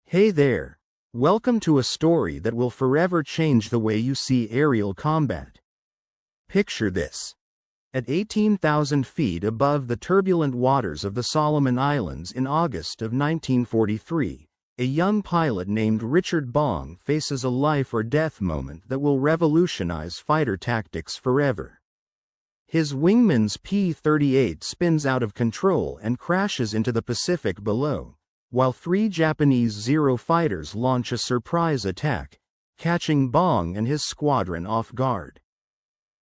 Hey there. Welcome to a story that will forever change the way you see aerial combat. Picture this. At 18,000 feet above the turbulent waters of the Solomon Islands in August of 1943, a young pilot named Richard Bong faces a life-or-death moment that will revolutionize fighter tactics forever. His wingman's P-38 spins out of control and crashes into the Pacific below, while three Japanese Zero fighters launch a surprise attack, catching Bong and his squadron off guard.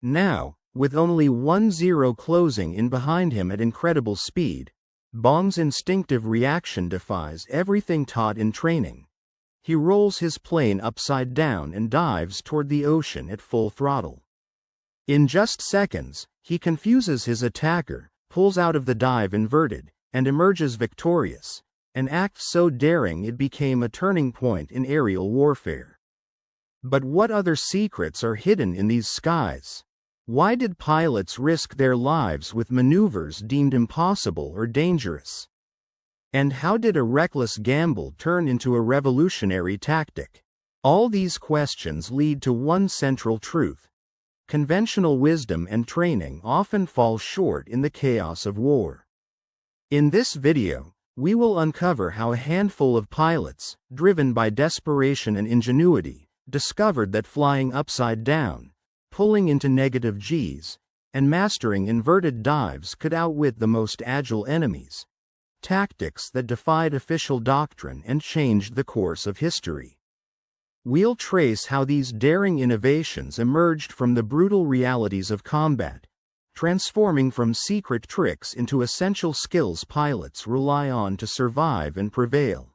Now, with only one Zero closing in behind him at incredible speed, Bong's instinctive reaction defies everything taught in training. He rolls his plane upside down and dives toward the ocean at full throttle. In just seconds, he confuses his attacker, pulls out of the dive inverted, and emerges victorious, an act so daring it became a turning point in aerial warfare. But what other secrets are hidden in these skies? Why did pilots risk their lives with maneuvers deemed impossible or dangerous? And how did a reckless gamble turn into a revolutionary tactic? All these questions lead to one central truth. Conventional wisdom and training often fall short in the chaos of war. In this video, we will uncover how a handful of pilots, driven by desperation and ingenuity, discovered that flying upside down, pulling into negative Gs, and mastering inverted dives could outwit the most agile enemies. Tactics that defied official doctrine and changed the course of history. We'll trace how these daring innovations emerged from the brutal realities of combat, transforming from secret tricks into essential skills pilots rely on to survive and prevail.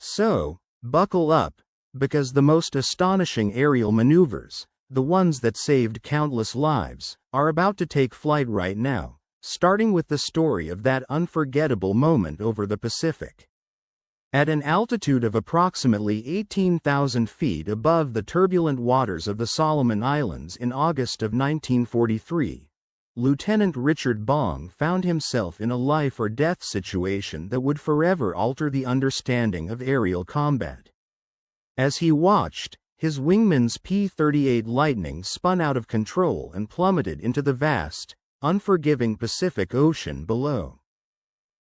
So, buckle up, because the most astonishing aerial maneuvers, the ones that saved countless lives, are about to take flight right now, starting with the story of that unforgettable moment over the Pacific. At an altitude of approximately 18,000 feet above the turbulent waters of the Solomon Islands in August of 1943, Lieutenant Richard Bong found himself in a life-or-death situation that would forever alter the understanding of aerial combat. As he watched, his wingman's P-38 Lightning spun out of control and plummeted into the vast, unforgiving Pacific Ocean below.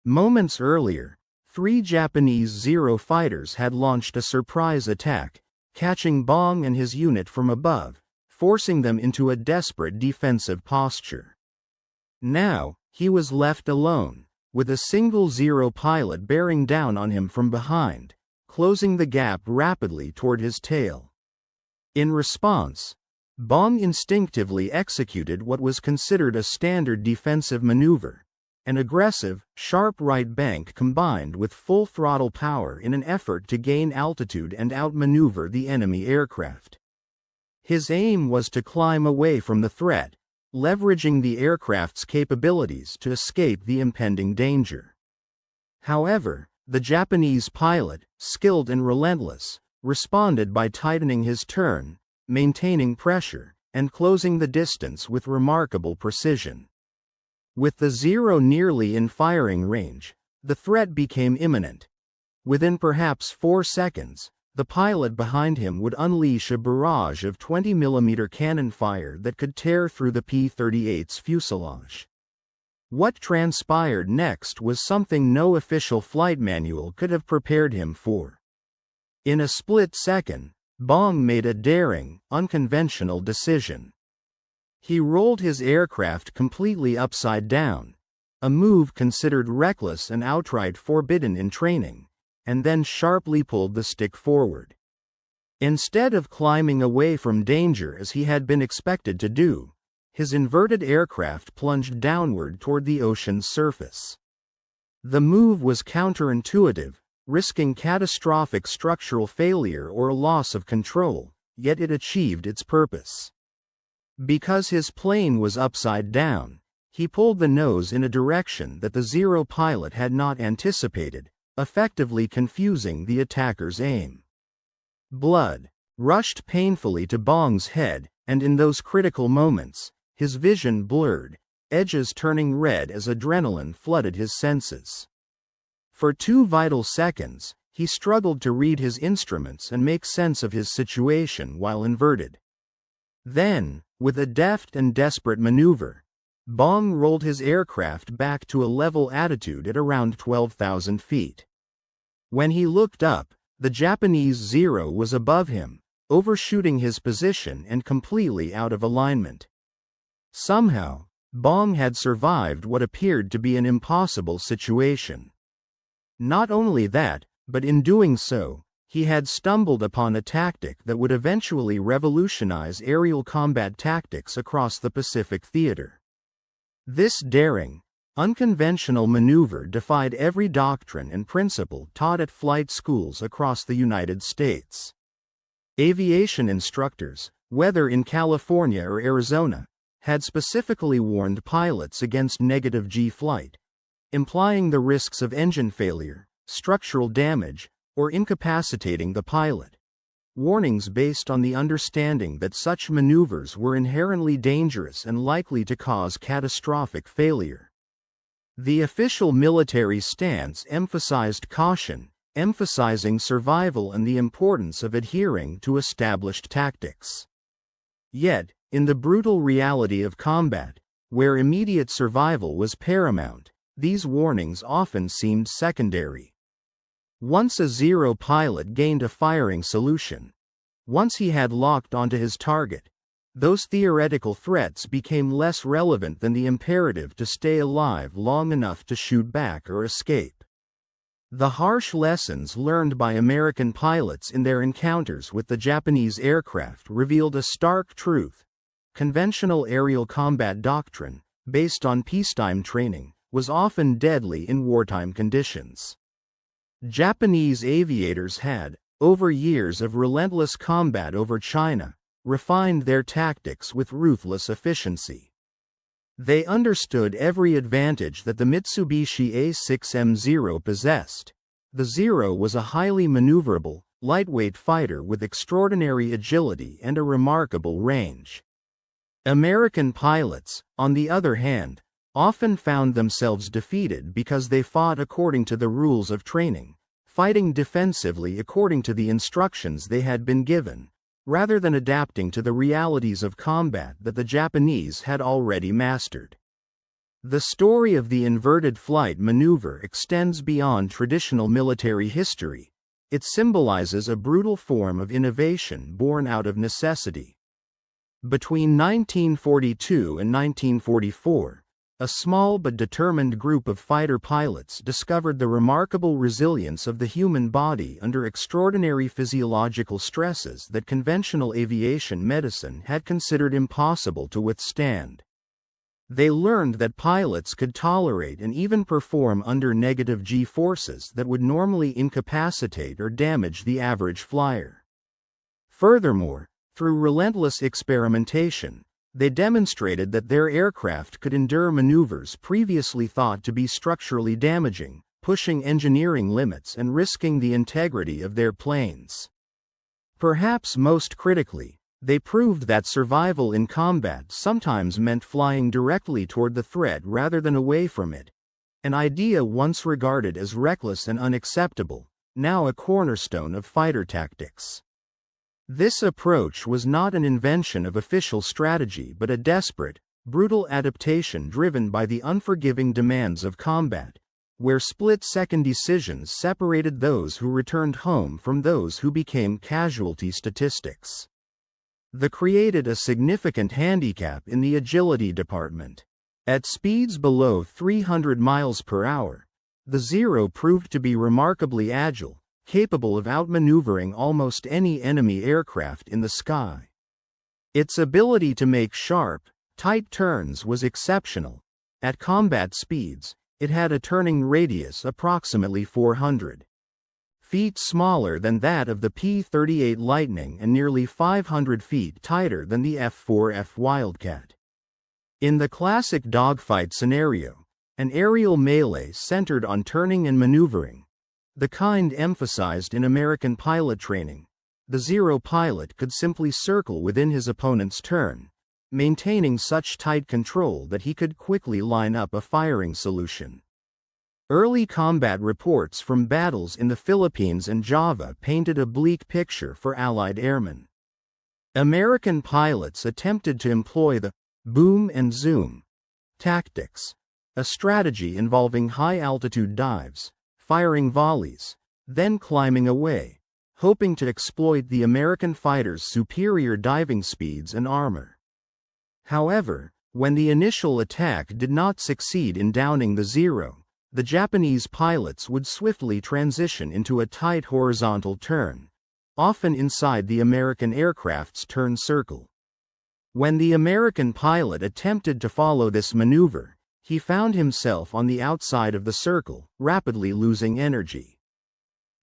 Moments earlier, three Japanese Zero fighters had launched a surprise attack, catching Bong and his unit from above, forcing them into a desperate defensive posture. Now, he was left alone, with a single Zero pilot bearing down on him from behind, closing the gap rapidly toward his tail. In response, Bong instinctively executed what was considered a standard defensive maneuver, an aggressive, sharp right bank combined with full throttle power in an effort to gain altitude and outmaneuver the enemy aircraft. His aim was to climb away from the threat, leveraging the aircraft's capabilities to escape the impending danger. However, the Japanese pilot, skilled and relentless, responded by tightening his turn, maintaining pressure, and closing the distance with remarkable precision. With the Zero nearly in firing range, the threat became imminent. Within perhaps 4 seconds, the pilot behind him would unleash a barrage of 20mm cannon fire that could tear through the P-38's fuselage. What transpired next was something no official flight manual could have prepared him for. In a split second, Bong made a daring, unconventional decision. He rolled his aircraft completely upside down, a move considered reckless and outright forbidden in training, and then sharply pulled the stick forward. Instead of climbing away from danger as he had been expected to do, his inverted aircraft plunged downward toward the ocean's surface. The move was counterintuitive, risking catastrophic structural failure or a loss of control, yet it achieved its purpose. Because his plane was upside down, he pulled the nose in a direction that the Zero pilot had not anticipated, effectively confusing the attacker's aim. Blood rushed painfully to Bong's head, and in those critical moments, his vision blurred, edges turning red as adrenaline flooded his senses. For 2 vital seconds, he struggled to read his instruments and make sense of his situation while inverted. Then, with a deft and desperate maneuver, Bong rolled his aircraft back to a level attitude at around 12,000 feet. When he looked up, the Japanese Zero was above him, overshooting his position and completely out of alignment. Somehow, Bong had survived what appeared to be an impossible situation. Not only that, but in doing so, he had stumbled upon a tactic that would eventually revolutionize aerial combat tactics across the Pacific theater. This daring, unconventional maneuver defied every doctrine and principle taught at flight schools across the United States. Aviation instructors, whether in California or Arizona, had specifically warned pilots against negative G flight, implying the risks of engine failure, structural damage, or incapacitating the pilot. Warnings based on the understanding that such maneuvers were inherently dangerous and likely to cause catastrophic failure. The official military stance emphasized caution, emphasizing survival and the importance of adhering to established tactics. Yet, in the brutal reality of combat, where immediate survival was paramount, these warnings often seemed secondary. Once a Zero pilot gained a firing solution, once he had locked onto his target, those theoretical threats became less relevant than the imperative to stay alive long enough to shoot back or escape. The harsh lessons learned by American pilots in their encounters with the Japanese aircraft revealed a stark truth. Conventional aerial combat doctrine, based on peacetime training, was often deadly in wartime conditions. Japanese aviators had, over years of relentless combat over China, refined their tactics with ruthless efficiency. They understood every advantage that the Mitsubishi A6M0 possessed. The Zero was a highly maneuverable, lightweight fighter with extraordinary agility and a remarkable range. American pilots, on the other hand, often found themselves defeated because they fought according to the rules of training, fighting defensively according to the instructions they had been given, rather than adapting to the realities of combat that the Japanese had already mastered. The story of the inverted flight maneuver extends beyond traditional military history. It symbolizes a brutal form of innovation born out of necessity. Between 1942 and 1944, a small but determined group of fighter pilots discovered the remarkable resilience of the human body under extraordinary physiological stresses that conventional aviation medicine had considered impossible to withstand. They learned that pilots could tolerate and even perform under negative G forces that would normally incapacitate or damage the average flyer. Furthermore, through relentless experimentation, they demonstrated that their aircraft could endure maneuvers previously thought to be structurally damaging, pushing engineering limits and risking the integrity of their planes. Perhaps most critically, they proved that survival in combat sometimes meant flying directly toward the threat rather than away from it, an idea once regarded as reckless and unacceptable, now a cornerstone of fighter tactics. This approach was not an invention of official strategy but a desperate, brutal adaptation driven by the unforgiving demands of combat, where split-second decisions separated those who returned home from those who became casualty statistics. They created a significant handicap in the agility department. At speeds below 300 miles per hour, the Zero proved to be remarkably agile, capable of outmaneuvering almost any enemy aircraft in the sky. Its ability to make sharp, tight turns was exceptional. At combat speeds, it had a turning radius approximately 400 feet smaller than that of the P-38 Lightning and nearly 500 feet tighter than the F-4F Wildcat. In the classic dogfight scenario, an aerial melee centered on turning and maneuvering, the kind emphasized in American pilot training, the Zero pilot could simply circle within his opponent's turn, maintaining such tight control that he could quickly line up a firing solution. Early combat reports from battles in the Philippines and Java painted a bleak picture for Allied airmen. American pilots attempted to employ the boom and zoom tactics, a strategy involving high-altitude dives, firing volleys, then climbing away, hoping to exploit the American fighters' superior diving speeds and armor. However, when the initial attack did not succeed in downing the Zero, the Japanese pilots would swiftly transition into a tight horizontal turn, often inside the American aircraft's turn circle. When the American pilot attempted to follow this maneuver, he found himself on the outside of the circle, rapidly losing energy.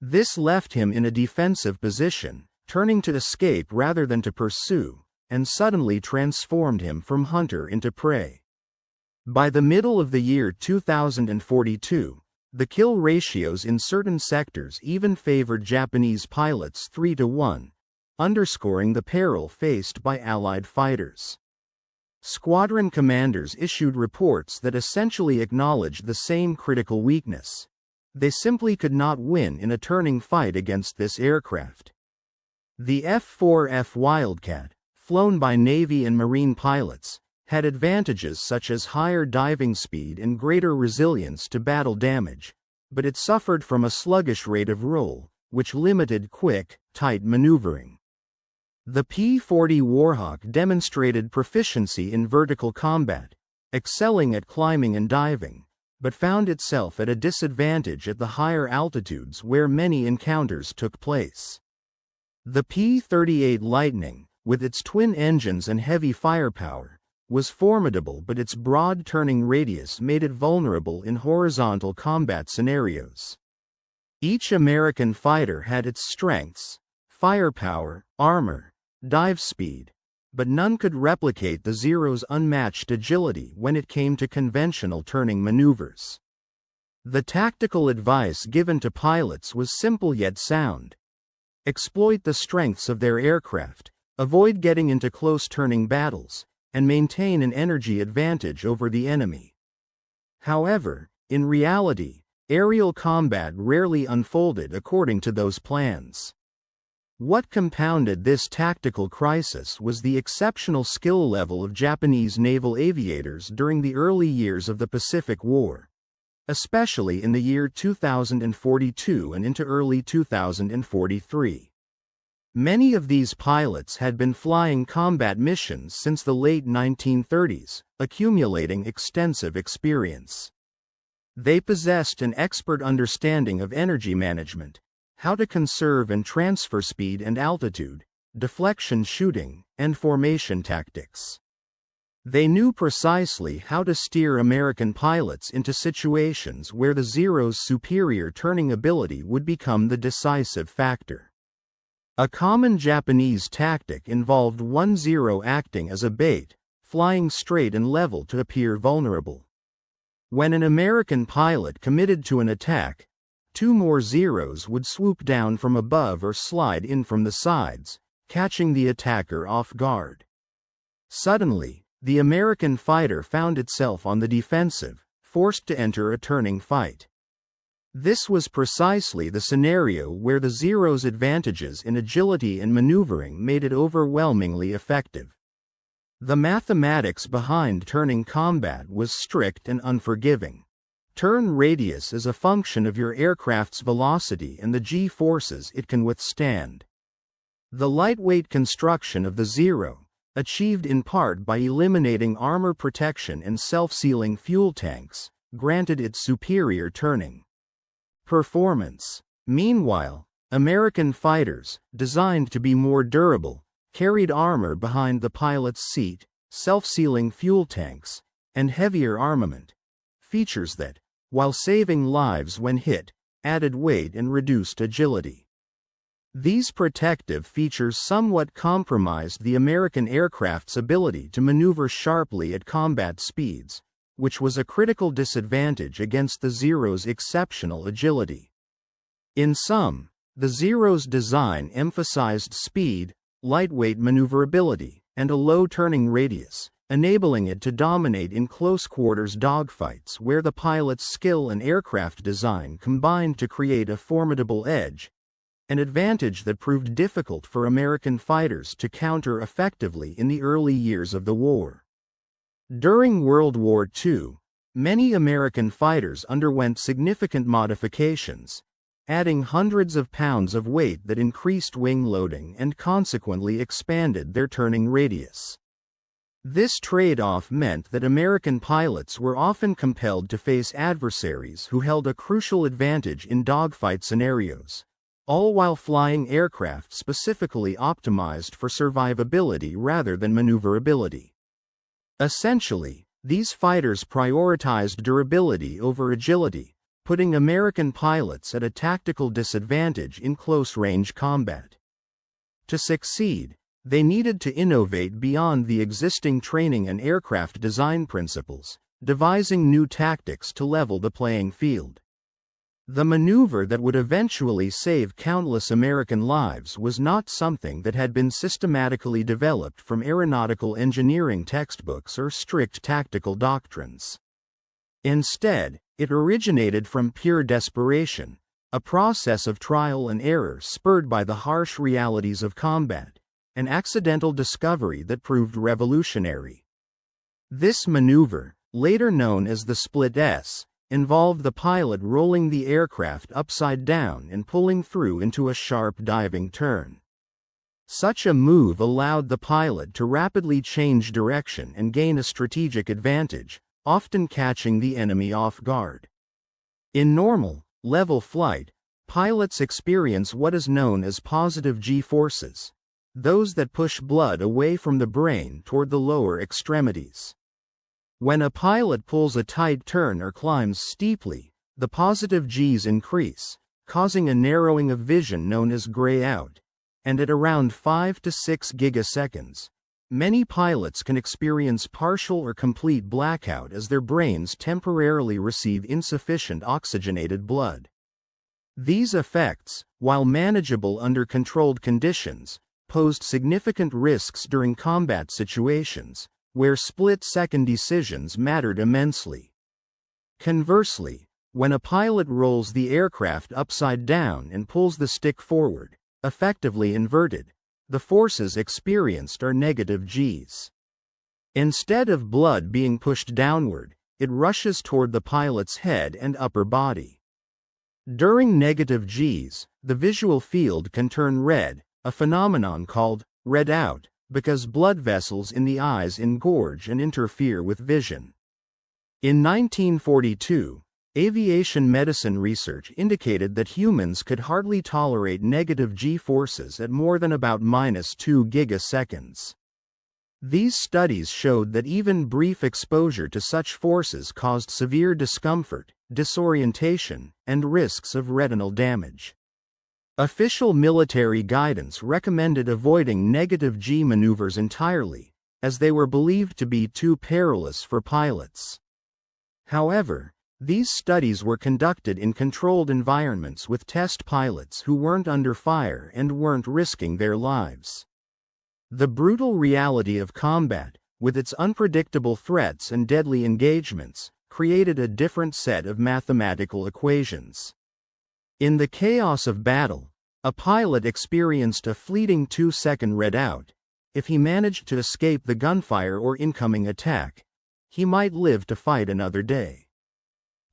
This left him in a defensive position, turning to escape rather than to pursue, and suddenly transformed him from hunter into prey. By the middle of the year 2042, the kill ratios in certain sectors even favored Japanese pilots 3-1, underscoring the peril faced by Allied fighters. Squadron commanders issued reports that essentially acknowledged the same critical weakness. They simply could not win in a turning fight against this aircraft. The F-4F Wildcat, flown by Navy and Marine pilots, had advantages such as higher diving speed and greater resilience to battle damage, but it suffered from a sluggish rate of roll, which limited quick, tight maneuvering. The P-40 Warhawk demonstrated proficiency in vertical combat, excelling at climbing and diving, but found itself at a disadvantage at the higher altitudes where many encounters took place. The P-38 Lightning, with its twin engines and heavy firepower, was formidable, but its broad turning radius made it vulnerable in horizontal combat scenarios. Each American fighter had its strengths: firepower, armor, dive speed, but none could replicate the Zero's unmatched agility when it came to conventional turning maneuvers. The tactical advice given to pilots was simple yet sound. Exploit the strengths of their aircraft, avoid getting into close turning battles, and maintain an energy advantage over the enemy. However, in reality, aerial combat rarely unfolded according to those plans. What compounded this tactical crisis was the exceptional skill level of Japanese naval aviators during the early years of the Pacific War, especially in the year 2042 and into early 2043. Many of these pilots had been flying combat missions since the late 1930s, accumulating extensive experience. They possessed an expert understanding of energy management, how to conserve and transfer speed and altitude, deflection shooting, and formation tactics. They knew precisely how to steer American pilots into situations where the Zero's superior turning ability would become the decisive factor. A common Japanese tactic involved 1-0 acting as a bait, flying straight and level to appear vulnerable. When an American pilot committed to an attack, 2 more Zeros would swoop down from above or slide in from the sides, catching the attacker off guard. Suddenly, the American fighter found itself on the defensive, forced to enter a turning fight. This was precisely the scenario where the Zero's advantages in agility and maneuvering made it overwhelmingly effective. The mathematics behind turning combat was strict and unforgiving. Turn radius is a function of your aircraft's velocity and the g-forces it can withstand. The lightweight construction of the Zero, achieved in part by eliminating armor protection and self-sealing fuel tanks, granted it superior turning performance. Meanwhile, American fighters, designed to be more durable, carried armor behind the pilot's seat, self-sealing fuel tanks, and heavier armament, features that, while saving lives when hit, added weight and reduced agility. These protective features somewhat compromised the American aircraft's ability to maneuver sharply at combat speeds, which was a critical disadvantage against the Zero's exceptional agility. In sum, the Zero's design emphasized speed, lightweight maneuverability, and a low turning radius, enabling it to dominate in close-quarters dogfights where the pilot's skill and aircraft design combined to create a formidable edge, an advantage that proved difficult for American fighters to counter effectively in the early years of the war. During World War II, many American fighters underwent significant modifications, adding hundreds of pounds of weight that increased wing loading and consequently expanded their turning radius. This trade-off meant that American pilots were often compelled to face adversaries who held a crucial advantage in dogfight scenarios, all while flying aircraft specifically optimized for survivability rather than maneuverability. Essentially, these fighters prioritized durability over agility, putting American pilots at a tactical disadvantage in close-range combat. To succeed, they needed to innovate beyond the existing training and aircraft design principles, devising new tactics to level the playing field. The maneuver that would eventually save countless American lives was not something that had been systematically developed from aeronautical engineering textbooks or strict tactical doctrines. Instead, it originated from pure desperation, a process of trial and error spurred by the harsh realities of combat, an accidental discovery that proved revolutionary. This maneuver, later known as the Split S, involved the pilot rolling the aircraft upside down and pulling through into a sharp diving turn. Such a move allowed the pilot to rapidly change direction and gain a strategic advantage, often catching the enemy off guard. In normal, level flight, pilots experience what is known as positive G-forces, those that push blood away from the brain toward the lower extremities. When a pilot pulls a tight turn or climbs steeply, the positive Gs increase, causing a narrowing of vision known as gray out, and at around 5 to 6 gigaseconds, many pilots can experience partial or complete blackout as their brains temporarily receive insufficient oxygenated blood. These effects, while manageable under controlled conditions, posed significant risks during combat situations, where split-second decisions mattered immensely. Conversely, when a pilot rolls the aircraft upside down and pulls the stick forward, effectively inverted, the forces experienced are negative Gs. Instead of blood being pushed downward, it rushes toward the pilot's head and upper body. During negative Gs, the visual field can turn red, a phenomenon called red out, because blood vessels in the eyes engorge and interfere with vision. In 1942, aviation medicine research indicated that humans could hardly tolerate negative G-forces at more than about -2 gigaseconds. These studies showed that even brief exposure to such forces caused severe discomfort, disorientation, and risks of retinal damage. Official military guidance recommended avoiding negative G maneuvers entirely, as they were believed to be too perilous for pilots. However, these studies were conducted in controlled environments with test pilots who weren't under fire and weren't risking their lives. The brutal reality of combat, with its unpredictable threats and deadly engagements, created a different set of mathematical equations. In the chaos of battle, a pilot experienced a fleeting 2-second red out. If he managed to escape the gunfire or incoming attack, he might live to fight another day.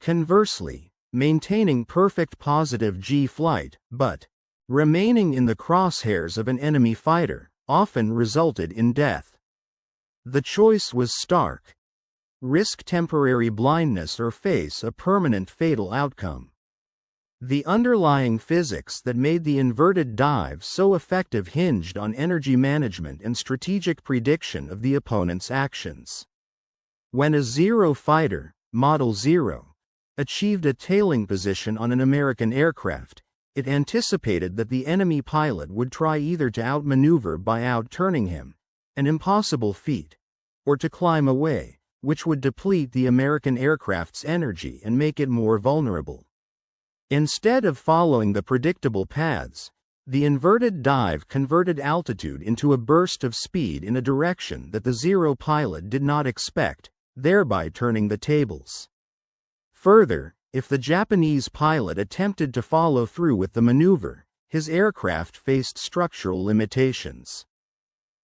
Conversely, maintaining perfect positive G flight, but remaining in the crosshairs of an enemy fighter, often resulted in death. The choice was stark: risk temporary blindness or face a permanent fatal outcome. The underlying physics that made the inverted dive so effective hinged on energy management and strategic prediction of the opponent's actions. When a Zero fighter, Model 0, achieved a tailing position on an American aircraft, it anticipated that the enemy pilot would try either to outmaneuver by outturning him, an impossible feat, or to climb away, which would deplete the American aircraft's energy and make it more vulnerable. Instead of following the predictable paths, The inverted dive converted altitude into a burst of speed in a direction that the Zero pilot did not expect, thereby turning the tables. Further, if the Japanese pilot attempted to follow through with the maneuver, his aircraft faced structural limitations.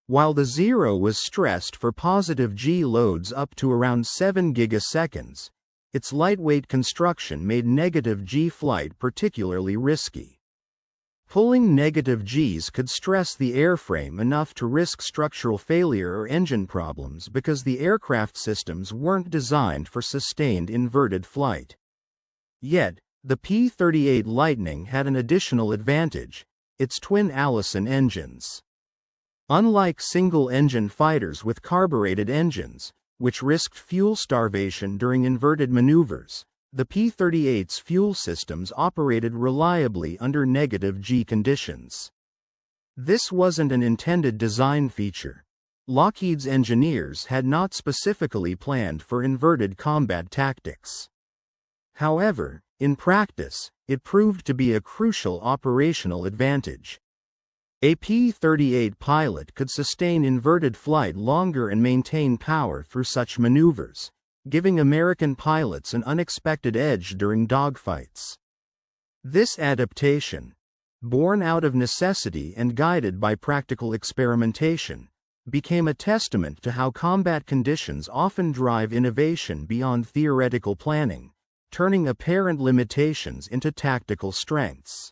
While the Zero was stressed for positive G loads up to around 7 gigaseconds, its lightweight construction made negative G flight particularly risky. Pulling negative Gs could stress the airframe enough to risk structural failure or engine problems because the aircraft systems weren't designed for sustained inverted flight. Yet, the P-38 Lightning had an additional advantage: its twin Allison engines. Unlike single-engine fighters with carbureted engines, which risked fuel starvation during inverted maneuvers, the P-38's fuel systems operated reliably under negative G conditions. This wasn't an intended design feature. Lockheed's engineers had not specifically planned for inverted combat tactics. However, in practice, it proved to be a crucial operational advantage. A P-38 pilot could sustain inverted flight longer and maintain power through such maneuvers, giving American pilots an unexpected edge during dogfights. This adaptation, born out of necessity and guided by practical experimentation, became a testament to how combat conditions often drive innovation beyond theoretical planning, turning apparent limitations into tactical strengths.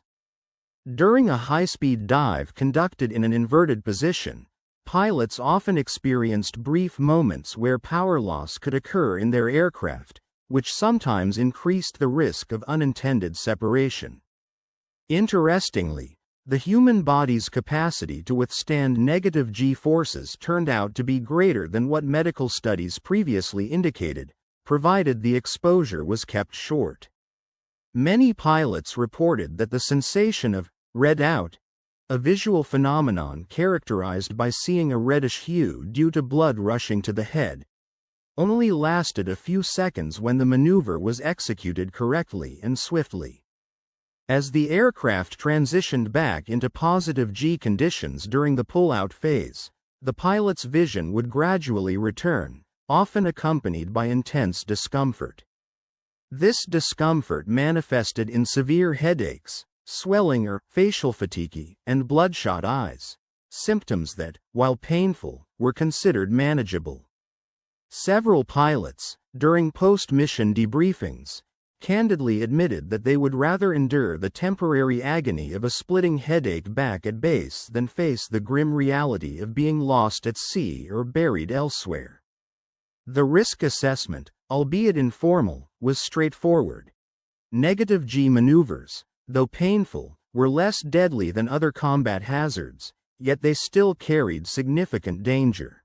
During a high-speed dive conducted in an inverted position, pilots often experienced brief moments where power loss could occur in their aircraft, which sometimes increased the risk of unintended separation. Interestingly, the human body's capacity to withstand negative G forces turned out to be greater than what medical studies previously indicated, provided the exposure was kept short. Many pilots reported that the sensation of red out, a visual phenomenon characterized by seeing a reddish hue due to blood rushing to the head, only lasted a few seconds when the maneuver was executed correctly and swiftly. As the aircraft transitioned back into positive G conditions during the pull-out phase, the pilot's vision would gradually return, often accompanied by intense discomfort. This discomfort manifested in severe headaches, swelling or facial fatigue, and bloodshot eyes, symptoms that, while painful, were considered manageable. Several pilots, during post-mission debriefings, candidly admitted that they would rather endure the temporary agony of a splitting headache back at base than face the grim reality of being lost at sea or buried elsewhere. The risk assessment, albeit informal, was straightforward. Negative G maneuvers, though painful, were less deadly than other combat hazards, yet they still carried significant danger.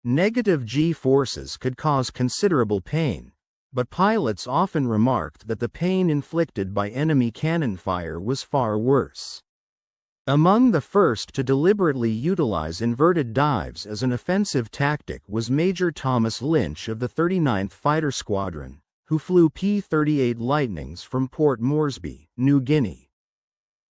Negative G forces could cause considerable pain, but pilots often remarked that the pain inflicted by enemy cannon fire was far worse. Among the first to deliberately utilize inverted dives as an offensive tactic was Major Thomas Lynch of the 39th Fighter Squadron, who flew P-38 Lightnings from Port Moresby, New Guinea.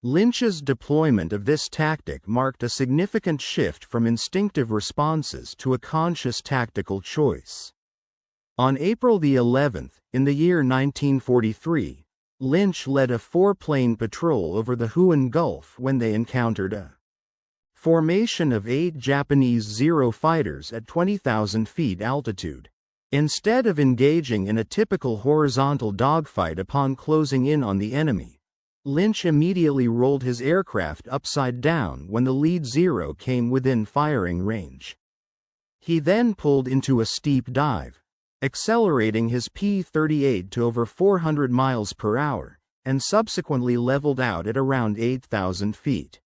Lynch's deployment of this tactic marked a significant shift from instinctive responses to a conscious tactical choice. On April the 11th, in the year 1943, Lynch led a four-plane patrol over the Huon Gulf when they encountered a formation of 8 Japanese Zero fighters at 20,000 feet altitude. Instead of engaging in a typical horizontal dogfight upon closing in on the enemy, Lynch immediately rolled his aircraft upside down when the lead Zero came within firing range. He then pulled into a steep dive, accelerating his P-38 to over 400 miles per hour, and subsequently leveled out at around 8,000 feet.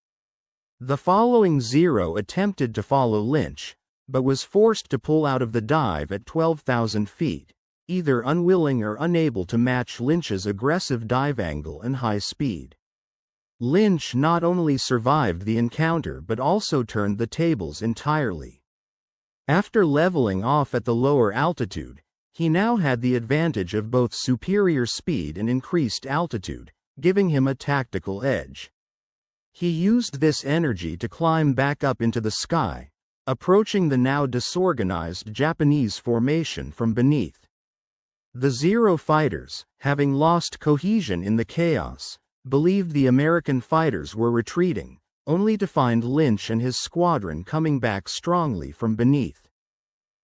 The following Zero attempted to follow Lynch, but was forced to pull out of the dive at 12,000 feet, either unwilling or unable to match Lynch's aggressive dive angle and high speed. Lynch not only survived the encounter but also turned the tables entirely. After leveling off at the lower altitude, he now had the advantage of both superior speed and increased altitude, giving him a tactical edge. He used this energy to climb back up into the sky, approaching the now disorganized Japanese formation from beneath. The Zero fighters, having lost cohesion in the chaos, believed the American fighters were retreating, only to find Lynch and his squadron coming back strongly from beneath.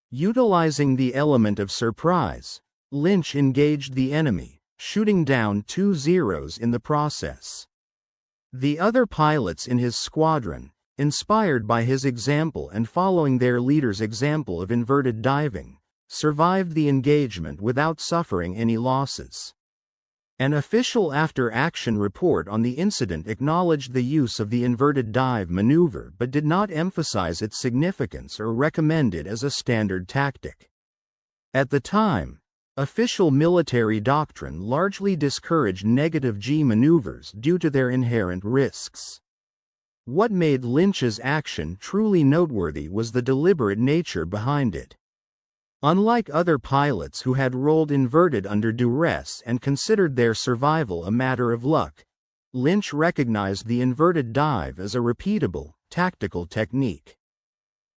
Utilizing the element of surprise, Lynch engaged the enemy, shooting down 2 Zeros in the process. The other pilots in his squadron, inspired by his example and following their leader's example of inverted diving, survived the engagement without suffering any losses. An official after-action report on the incident acknowledged the use of the inverted dive maneuver but did not emphasize its significance or recommend it as a standard tactic. At the time, official military doctrine largely discouraged negative G maneuvers due to their inherent risks. What made Lynch's action truly noteworthy was the deliberate nature behind it. Unlike other pilots who had rolled inverted under duress and considered their survival a matter of luck, Lynch recognized the inverted dive as a repeatable, tactical technique.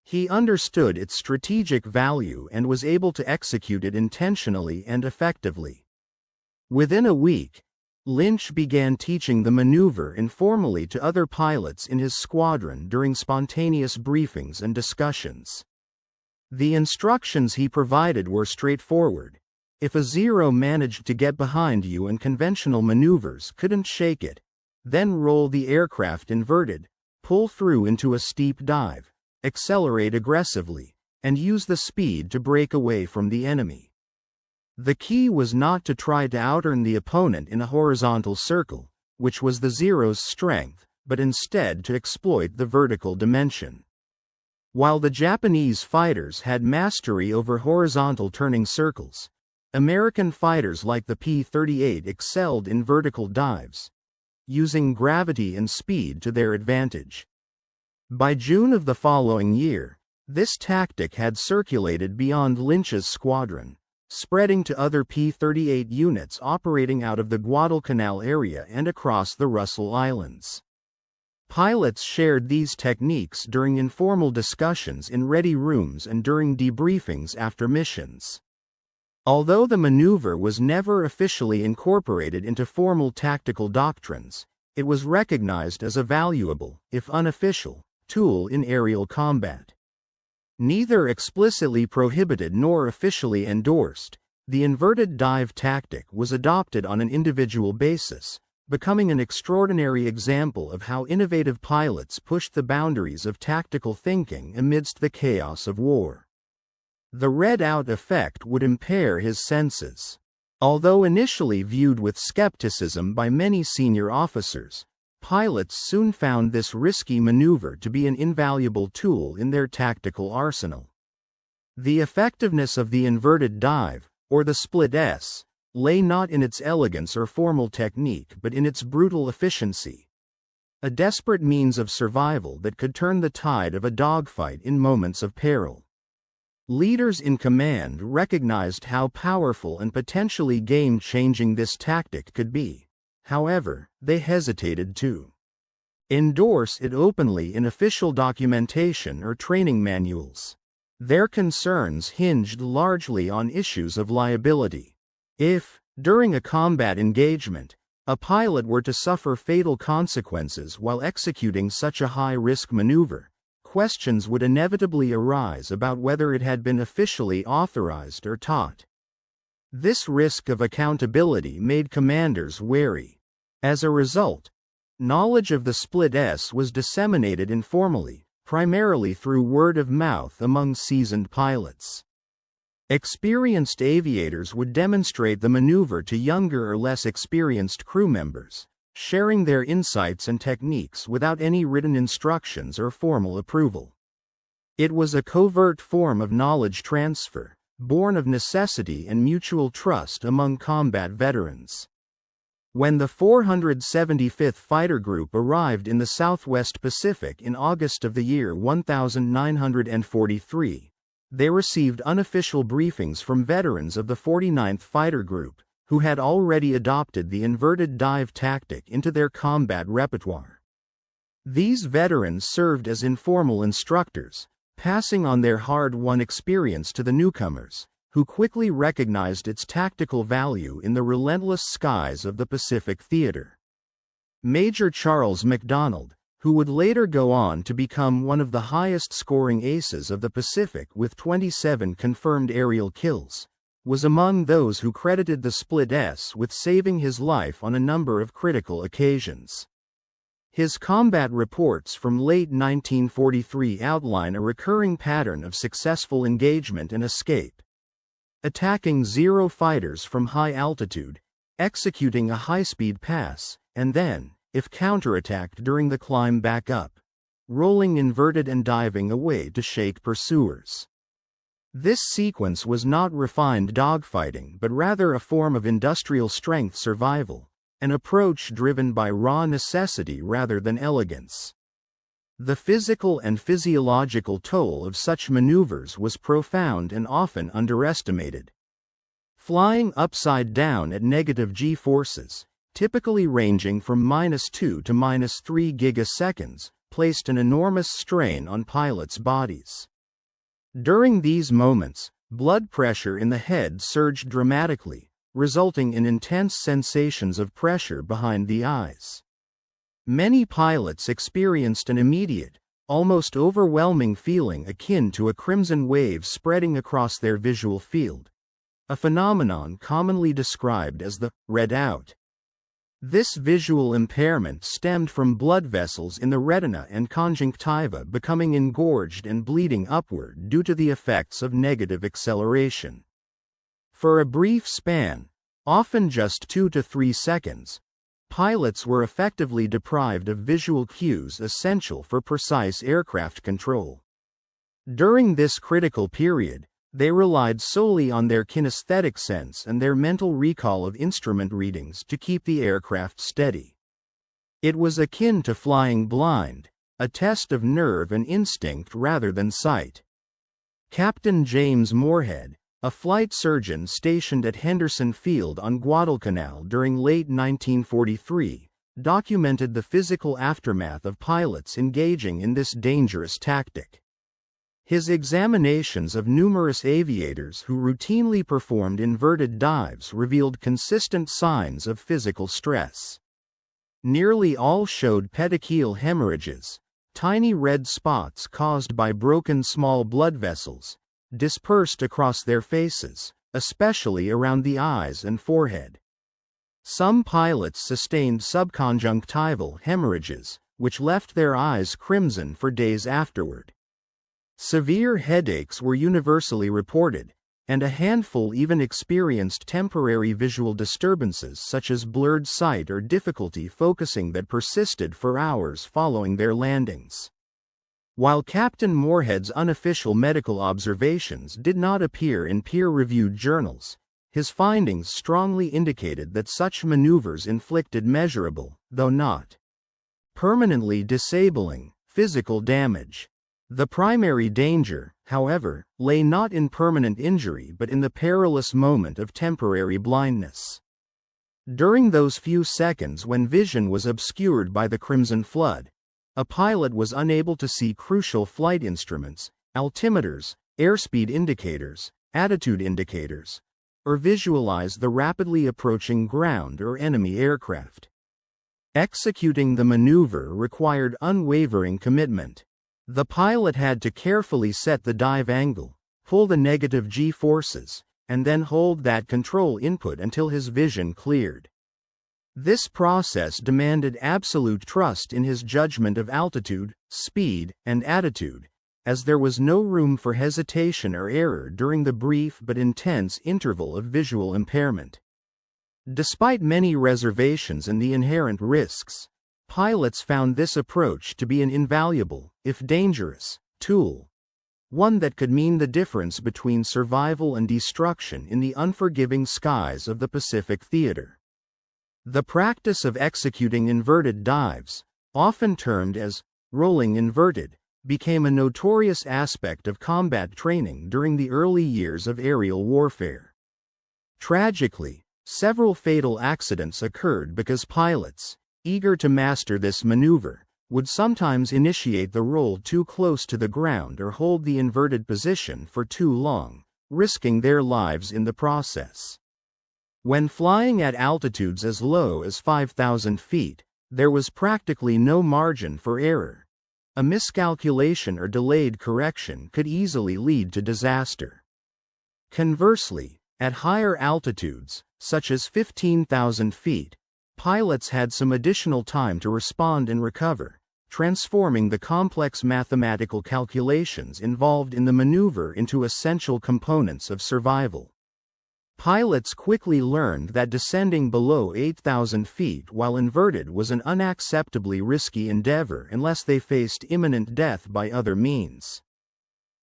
He understood its strategic value and was able to execute it intentionally and effectively. Within a week, Lynch began teaching the maneuver informally to other pilots in his squadron during spontaneous briefings and discussions. The instructions he provided were straightforward. If a Zero managed to get behind you and conventional maneuvers couldn't shake it, then roll the aircraft inverted, pull through into a steep dive, accelerate aggressively, and use the speed to break away from the enemy. The key was not to try to outearn the opponent in a horizontal circle, which was the Zero's strength, but instead to exploit the vertical dimension. While the Japanese fighters had mastery over horizontal turning circles, American fighters like the P-38 excelled in vertical dives, using gravity and speed to their advantage. By June of the following year, this tactic had circulated beyond Lynch's squadron, spreading to other P-38 units operating out of the Guadalcanal area and across the Russell Islands. Pilots shared these techniques during informal discussions in ready rooms and during debriefings after missions. Although the maneuver was never officially incorporated into formal tactical doctrines, it was recognized as a valuable, if unofficial, tool in aerial combat. Neither explicitly prohibited nor officially endorsed, the inverted dive tactic was adopted on an individual basis, becoming an extraordinary example of how innovative pilots pushed the boundaries of tactical thinking amidst the chaos of war. The red-out effect would impair his senses. Although initially viewed with skepticism by many senior officers, pilots soon found this risky maneuver to be an invaluable tool in their tactical arsenal. The effectiveness of the inverted dive, or the split S, lay not in its elegance or formal technique but in its brutal efficiency. A desperate means of survival that could turn the tide of a dogfight in moments of peril. Leaders in command recognized how powerful and potentially game-changing this tactic could be. However, they hesitated to endorse it openly in official documentation or training manuals. Their concerns hinged largely on issues of liability. If, during a combat engagement, a pilot were to suffer fatal consequences while executing such a high-risk maneuver, questions would inevitably arise about whether it had been officially authorized or taught. This risk of accountability made commanders wary. As a result, knowledge of the split S was disseminated informally, primarily through word of mouth among seasoned pilots. Experienced aviators would demonstrate the maneuver to younger or less experienced crew members, sharing their insights and techniques without any written instructions or formal approval. It was a covert form of knowledge transfer, born of necessity and mutual trust among combat veterans. When the 475th Fighter Group arrived in the Southwest Pacific in August of the year 1943, they received unofficial briefings from veterans of the 49th Fighter Group, who had already adopted the inverted dive tactic into their combat repertoire. These veterans served as informal instructors, passing on their hard-won experience to the newcomers, who quickly recognized its tactical value in the relentless skies of the Pacific Theater. Major Charles MacDonald, who would later go on to become one of the highest-scoring aces of the Pacific with 27 confirmed aerial kills, was among those who credited the Split S with saving his life on a number of critical occasions. His combat reports from late 1943 outline a recurring pattern of successful engagement and escape. Attacking Zero fighters from high altitude, executing a high-speed pass, and then, if counterattacked during the climb back up, rolling inverted and diving away to shake pursuers. This sequence was not refined dogfighting but rather a form of industrial strength survival, an approach driven by raw necessity rather than elegance. The physical and physiological toll of such maneuvers was profound and often underestimated. Flying upside down at negative g-forces, typically ranging from -2 to -3 gigaseconds, placed an enormous strain on pilots' bodies. During these moments, blood pressure in the head surged dramatically, resulting in intense sensations of pressure behind the eyes. Many pilots experienced an immediate, almost overwhelming feeling akin to a crimson wave spreading across their visual field, a phenomenon commonly described as the red out. This visual impairment stemmed from blood vessels in the retina and conjunctiva becoming engorged and bleeding upward due to the effects of negative acceleration. For a brief span, often just 2 to 3 seconds, pilots were effectively deprived of visual cues essential for precise aircraft control. During this critical period, they relied solely on their kinesthetic sense and their mental recall of instrument readings to keep the aircraft steady. It was akin to flying blind, a test of nerve and instinct rather than sight. Captain James Moorhead, a flight surgeon stationed at Henderson Field on Guadalcanal during late 1943, documented the physical aftermath of pilots engaging in this dangerous tactic. His examinations of numerous aviators who routinely performed inverted dives revealed consistent signs of physical stress. Nearly all showed petechial hemorrhages, tiny red spots caused by broken small blood vessels, dispersed across their faces, especially around the eyes and forehead. Some pilots sustained subconjunctival hemorrhages, which left their eyes crimson for days afterward. Severe headaches were universally reported, and a handful even experienced temporary visual disturbances such as blurred sight or difficulty focusing that persisted for hours following their landings. While Captain Moorhead's unofficial medical observations did not appear in peer-reviewed journals, his findings strongly indicated that such maneuvers inflicted measurable, though not permanently disabling, physical damage. The primary danger, however, lay not in permanent injury but in the perilous moment of temporary blindness. During those few seconds when vision was obscured by the crimson flood, a pilot was unable to see crucial flight instruments, altimeters, airspeed indicators, attitude indicators, or visualize the rapidly approaching ground or enemy aircraft. Executing the maneuver required unwavering commitment. The pilot had to carefully set the dive angle, pull the negative g-forces, and then hold that control input until his vision cleared. This process demanded absolute trust in his judgment of altitude, speed, and attitude, as there was no room for hesitation or error during the brief but intense interval of visual impairment. Despite many reservations and the inherent risks, pilots found this approach to be an invaluable, if dangerous, tool, one that could mean the difference between survival and destruction in the unforgiving skies of the Pacific Theater. The practice of executing inverted dives, often termed as rolling inverted, became a notorious aspect of combat training during the early years of aerial warfare. Tragically, several fatal accidents occurred because pilots, eager to master this maneuver, would sometimes initiate the roll too close to the ground or hold the inverted position for too long, risking their lives in the process. When flying at altitudes as low as 5,000 feet, there was practically no margin for error. A miscalculation or delayed correction could easily lead to disaster. Conversely, at higher altitudes, such as 15,000 feet, pilots had some additional time to respond and recover, transforming the complex mathematical calculations involved in the maneuver into essential components of survival. Pilots quickly learned that descending below 8,000 feet while inverted was an unacceptably risky endeavor unless they faced imminent death by other means.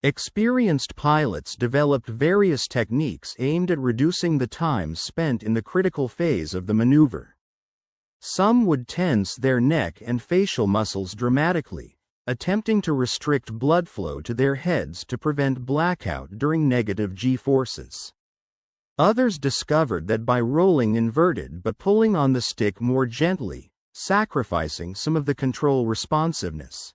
Experienced pilots developed various techniques aimed at reducing the time spent in the critical phase of the maneuver. Some would tense their neck and facial muscles dramatically, attempting to restrict blood flow to their heads to prevent blackout during negative G-forces. Others discovered that by rolling inverted but pulling on the stick more gently, sacrificing some of the control responsiveness,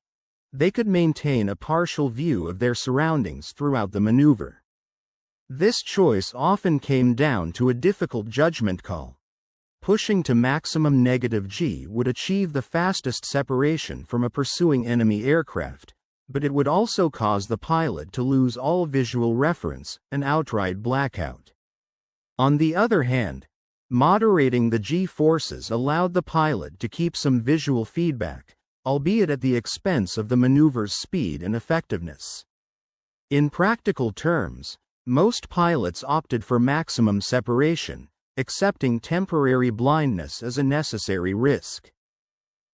they could maintain a partial view of their surroundings throughout the maneuver. This choice often came down to a difficult judgment call. Pushing to maximum negative G would achieve the fastest separation from a pursuing enemy aircraft, but it would also cause the pilot to lose all visual reference, an outright blackout. On the other hand, moderating the G-forces allowed the pilot to keep some visual feedback, albeit at the expense of the maneuver's speed and effectiveness. In practical terms, most pilots opted for maximum separation, accepting temporary blindness as a necessary risk.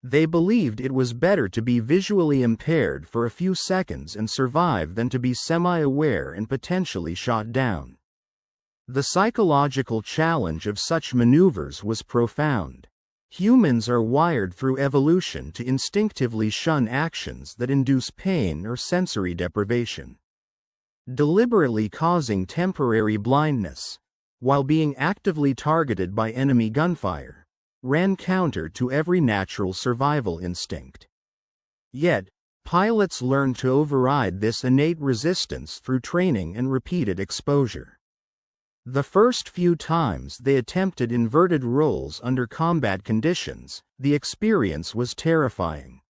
They believed it was better to be visually impaired for a few seconds and survive than to be semi-aware and potentially shot down. The psychological challenge of such maneuvers was profound. Humans are wired through evolution to instinctively shun actions that induce pain or sensory deprivation. Deliberately causing temporary blindness, while being actively targeted by enemy gunfire, ran counter to every natural survival instinct. Yet, pilots learned to override this innate resistance through training and repeated exposure. The first few times they attempted inverted rolls under combat conditions, the experience was terrifying.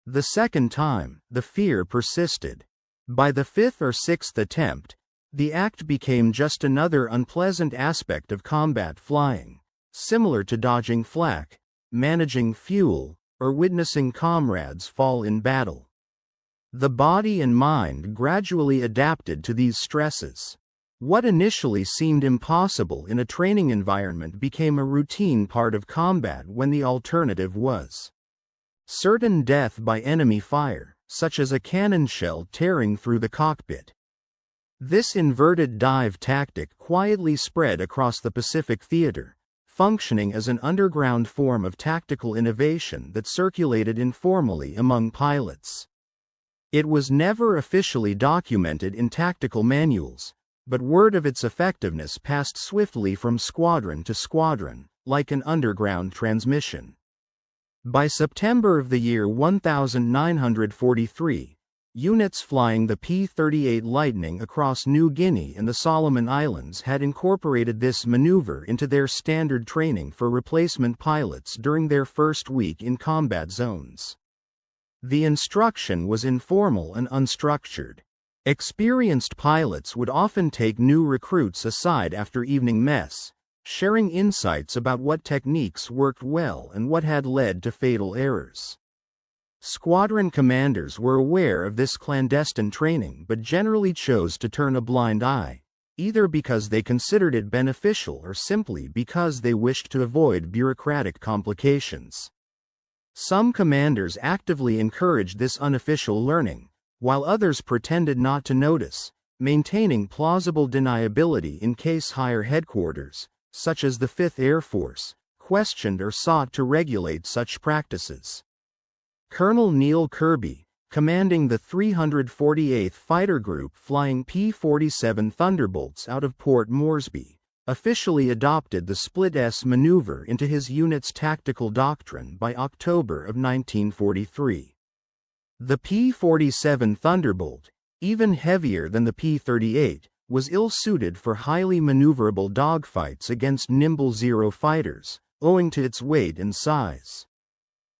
The second time, the fear persisted. By the fifth or sixth attempt, the act became just another unpleasant aspect of combat flying, similar to dodging flak, managing fuel, or witnessing comrades fall in battle. The body and mind gradually adapted to these stresses. What initially seemed impossible in a training environment became a routine part of combat when the alternative was certain death by enemy fire, such as a cannon shell tearing through the cockpit. This inverted dive tactic quietly spread across the Pacific theater, functioning as an underground form of tactical innovation that circulated informally among pilots. It was never officially documented in tactical manuals, but word of its effectiveness passed swiftly from squadron to squadron, like an underground transmission. By September of the year 1943, units flying the P-38 Lightning across New Guinea and the Solomon Islands had incorporated this maneuver into their standard training for replacement pilots during their first week in combat zones. The instruction was informal and unstructured. Experienced pilots would often take new recruits aside after evening mess, sharing insights about what techniques worked well and what had led to fatal errors. Squadron commanders were aware of this clandestine training but generally chose to turn a blind eye, either because they considered it beneficial or simply because they wished to avoid bureaucratic complications. Some commanders actively encouraged this unofficial learning, while others pretended not to notice, maintaining plausible deniability in case higher headquarters, such as the 5th Air Force, questioned or sought to regulate such practices. Colonel Neil Kirby, commanding the 348th Fighter Group flying P-47 Thunderbolts out of Port Moresby, officially adopted the split-S maneuver into his unit's tactical doctrine by October of 1943. The P-47 Thunderbolt, even heavier than the P-38, was ill-suited for highly maneuverable dogfights against nimble Zero fighters, owing to its weight and size.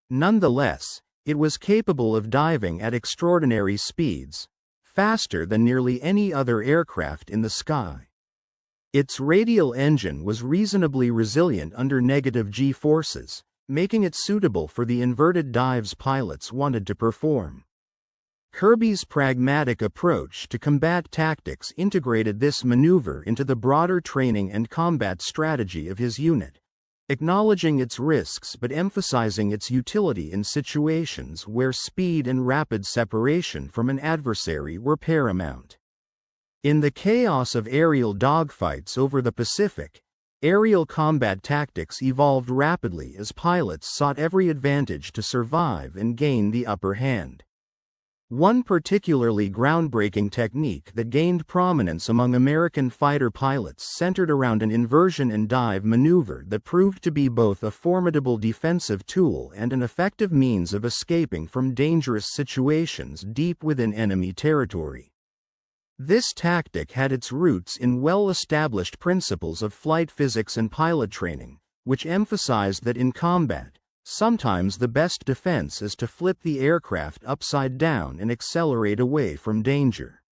Nonetheless, it was capable of diving at extraordinary speeds, faster than nearly any other aircraft in the sky. Its radial engine was reasonably resilient under negative G forces, making it suitable for the inverted dives pilots wanted to perform. Kirby's pragmatic approach to combat tactics integrated this maneuver into the broader training and combat strategy of his unit, acknowledging its risks but emphasizing its utility in situations where speed and rapid separation from an adversary were paramount. In the chaos of aerial dogfights over the Pacific, aerial combat tactics evolved rapidly as pilots sought every advantage to survive and gain the upper hand. One particularly groundbreaking technique that gained prominence among American fighter pilots centered around an inversion and dive maneuver that proved to be both a formidable defensive tool and an effective means of escaping from dangerous situations deep within enemy territory. This tactic had its roots in well-established principles of flight physics and pilot training, which emphasized that in combat, sometimes the best defense is to flip the aircraft upside down and accelerate away from danger.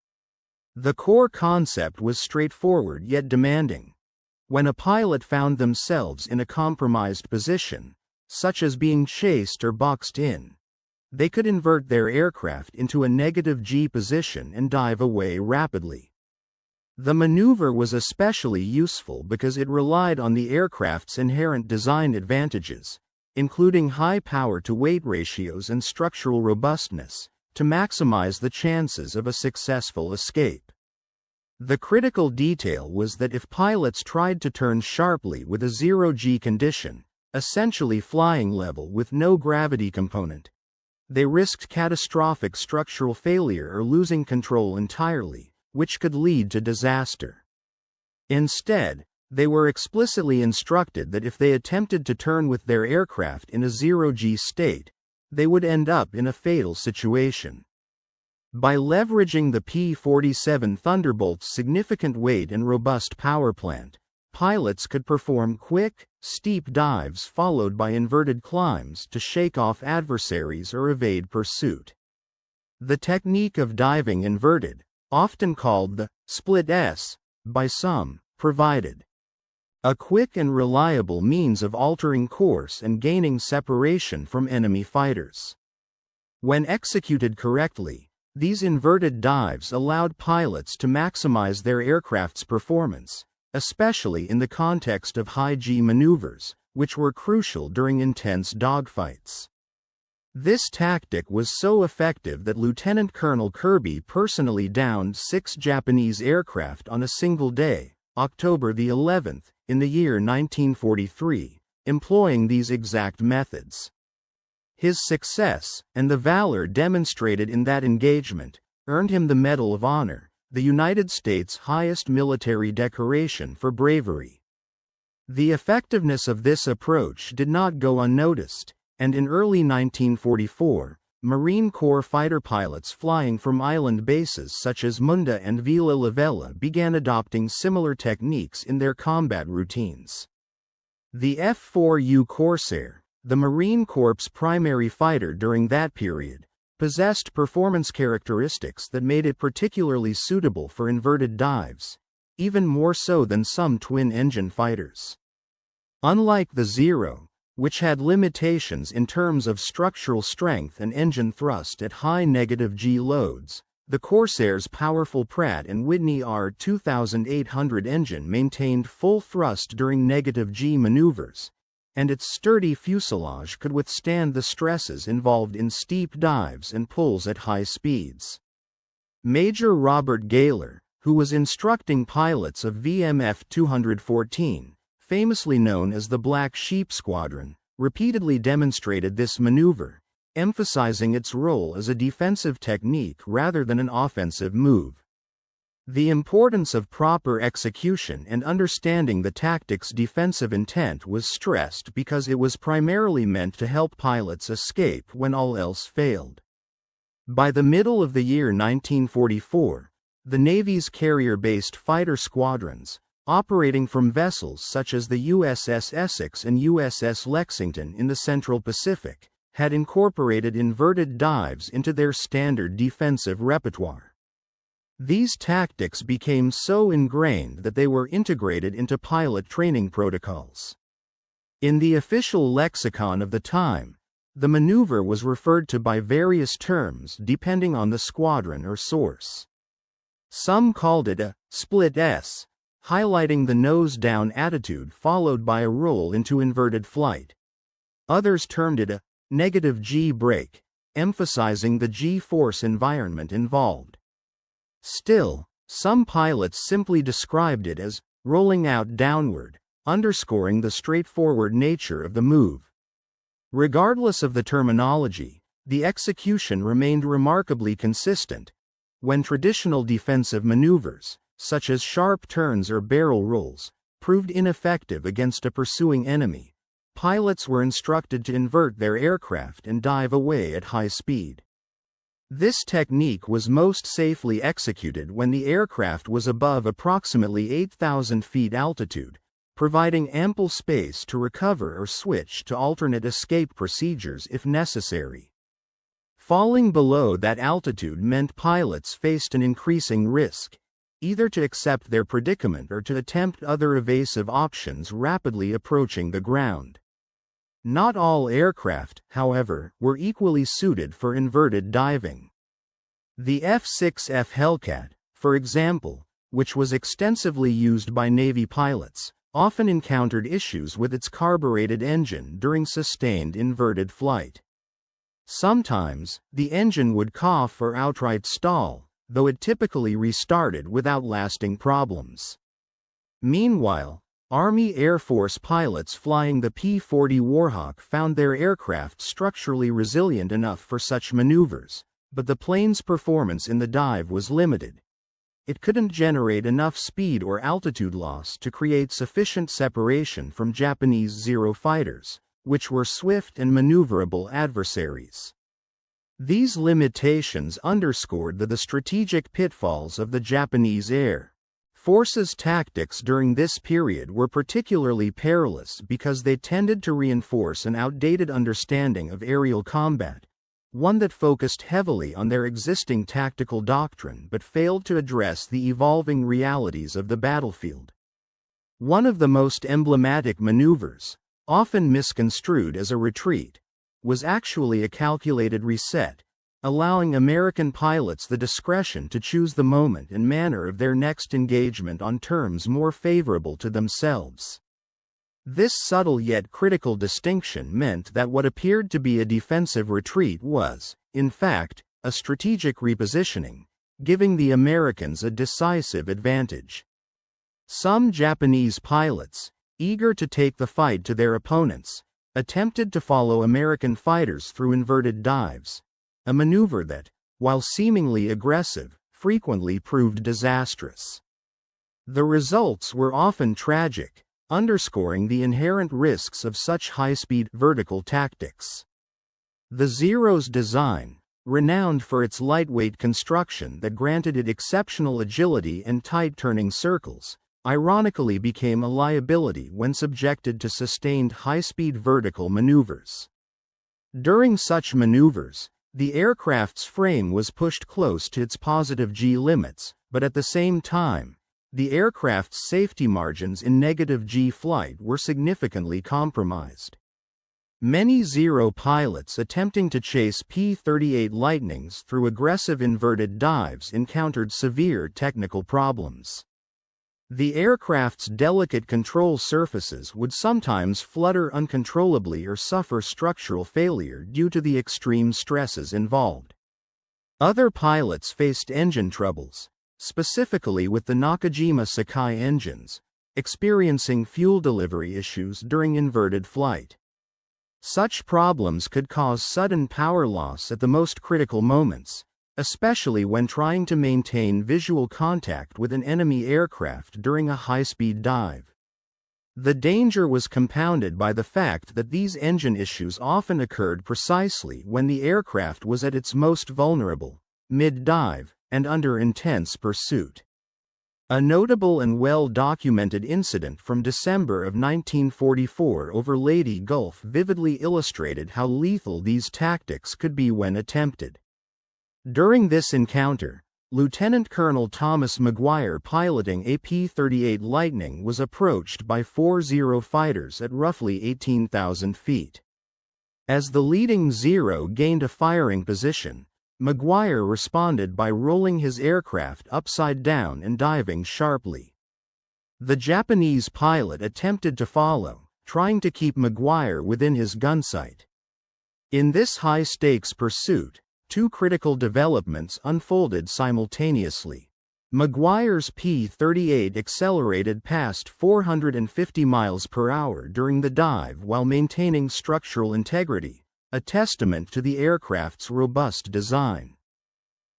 The core concept was straightforward yet demanding. When a pilot found themselves in a compromised position, such as being chased or boxed in, they could invert their aircraft into a negative G position and dive away rapidly. The maneuver was especially useful because it relied on the aircraft's inherent design advantages, including high power-to-weight ratios and structural robustness, to maximize the chances of a successful escape. The critical detail was that if pilots tried to turn sharply with a zero-G condition, essentially flying level with no gravity component, they risked catastrophic structural failure or losing control entirely, which could lead to disaster. Instead, they were explicitly instructed that if they attempted to turn with their aircraft in a zero-G state, they would end up in a fatal situation. By leveraging the P-47 Thunderbolt's significant weight and robust power plant, pilots could perform quick, steep dives followed by inverted climbs to shake off adversaries or evade pursuit. The technique of diving inverted, often called the split-S by some, provided a quick and reliable means of altering course and gaining separation from enemy fighters. When executed correctly, these inverted dives allowed pilots to maximize their aircraft's performance, especially in the context of high-G maneuvers, which were crucial during intense dogfights. This tactic was so effective that Lieutenant Colonel Kirby personally downed 6 Japanese aircraft on a single day, October the 11th, in the year 1943, employing these exact methods. His success, and the valor demonstrated in that engagement, earned him the Medal of Honor, the United States' highest military decoration for bravery. The effectiveness of this approach did not go unnoticed, and in early 1944, Marine Corps fighter pilots flying from island bases such as Munda and Villa Lavella began adopting similar techniques in their combat routines. The F-4U Corsair, the Marine Corps' primary fighter during that period, possessed performance characteristics that made it particularly suitable for inverted dives, even more so than some twin-engine fighters. Unlike the Zero, which had limitations in terms of structural strength and engine thrust at high negative G loads, the Corsair's powerful Pratt & Whitney R2800 engine maintained full thrust during negative G maneuvers, and its sturdy fuselage could withstand the stresses involved in steep dives and pulls at high speeds. Major Robert Gaylor, who was instructing pilots of VMF 214, famously known as the Black Sheep Squadron, repeatedly demonstrated this maneuver, emphasizing its role as a defensive technique rather than an offensive move. The importance of proper execution and understanding the tactic's defensive intent was stressed because it was primarily meant to help pilots escape when all else failed. By the middle of the year 1944, the Navy's carrier-based fighter squadrons, operating from vessels such as the USS Essex and USS Lexington in the Central Pacific, had incorporated inverted dives into their standard defensive repertoire. These tactics became so ingrained that they were integrated into pilot training protocols. In the official lexicon of the time, the maneuver was referred to by various terms depending on the squadron or source. Some called it a split S, highlighting the nose-down attitude followed by a roll into inverted flight. Others termed it a negative G break, emphasizing the G-force environment involved. Still, some pilots simply described it as rolling out downward, underscoring the straightforward nature of the move. Regardless of the terminology, the execution remained remarkably consistent. When traditional defensive maneuvers, such as sharp turns or barrel rolls, proved ineffective against a pursuing enemy, pilots were instructed to invert their aircraft and dive away at high speed. This technique was most safely executed when the aircraft was above approximately 8,000 feet altitude, providing ample space to recover or switch to alternate escape procedures if necessary. Falling below that altitude meant pilots faced an increasing risk, either to accept their predicament or to attempt other evasive options rapidly approaching the ground. Not all aircraft, however, were equally suited for inverted diving. The F-6F Hellcat, for example, which was extensively used by Navy pilots, often encountered issues with its carbureted engine during sustained inverted flight. Sometimes, the engine would cough or outright stall, though it typically restarted without lasting problems. Meanwhile, Army Air Force pilots flying the P-40 Warhawk found their aircraft structurally resilient enough for such maneuvers, but the plane's performance in the dive was limited. It couldn't generate enough speed or altitude loss to create sufficient separation from Japanese Zero fighters, which were swift and maneuverable adversaries. These limitations underscored the strategic pitfalls of the Japanese Air Force's tactics during this period were particularly perilous because they tended to reinforce an outdated understanding of aerial combat, one that focused heavily on their existing tactical doctrine but failed to address the evolving realities of the battlefield. One of the most emblematic maneuvers, often misconstrued as a retreat, was actually a calculated reset, allowing American pilots the discretion to choose the moment and manner of their next engagement on terms more favorable to themselves. This subtle yet critical distinction meant that what appeared to be a defensive retreat was, in fact, a strategic repositioning, giving the Americans a decisive advantage. Some Japanese pilots, eager to take the fight to their opponents, attempted to follow American fighters through inverted dives, a maneuver that, while seemingly aggressive, frequently proved disastrous. The results were often tragic, underscoring the inherent risks of such high-speed vertical tactics. The Zero's design, renowned for its lightweight construction that granted it exceptional agility and tight turning circles, ironically became a liability when subjected to sustained high-speed vertical maneuvers. During such maneuvers, the aircraft's frame was pushed close to its positive G limits, but at the same time, the aircraft's safety margins in negative G flight were significantly compromised. Many Zero pilots attempting to chase P-38 Lightnings through aggressive inverted dives encountered severe technical problems. The aircraft's delicate control surfaces would sometimes flutter uncontrollably or suffer structural failure due to the extreme stresses involved. Other pilots faced engine troubles, specifically with the Nakajima Sakai engines, experiencing fuel delivery issues during inverted flight. Such problems could cause sudden power loss at the most critical moments, especially when trying to maintain visual contact with an enemy aircraft during a high-speed dive. The danger was compounded by the fact that these engine issues often occurred precisely when the aircraft was at its most vulnerable, mid-dive, and under intense pursuit. A notable and well-documented incident from December of 1944 over Leyte Gulf vividly illustrated how lethal these tactics could be when attempted. During this encounter, Lieutenant Colonel Thomas Maguire piloting a P-38 Lightning was approached by 4 fighters at roughly 18,000 feet. As the leading Zero gained a firing position, Maguire responded by rolling his aircraft upside down and diving sharply. The Japanese pilot attempted to follow, trying to keep Maguire within his gunsight. In this high-stakes pursuit, two critical developments unfolded simultaneously. Maguire's P-38 accelerated past 450 miles per hour during the dive while maintaining structural integrity, a testament to the aircraft's robust design.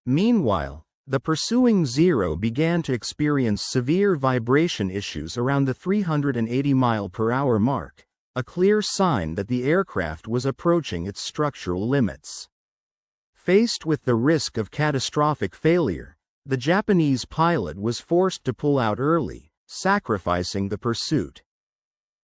Meanwhile, the pursuing Zero began to experience severe vibration issues around the 380-mile-per-hour mark, a clear sign that the aircraft was approaching its structural limits. Faced with the risk of catastrophic failure, the Japanese pilot was forced to pull out early, sacrificing the pursuit.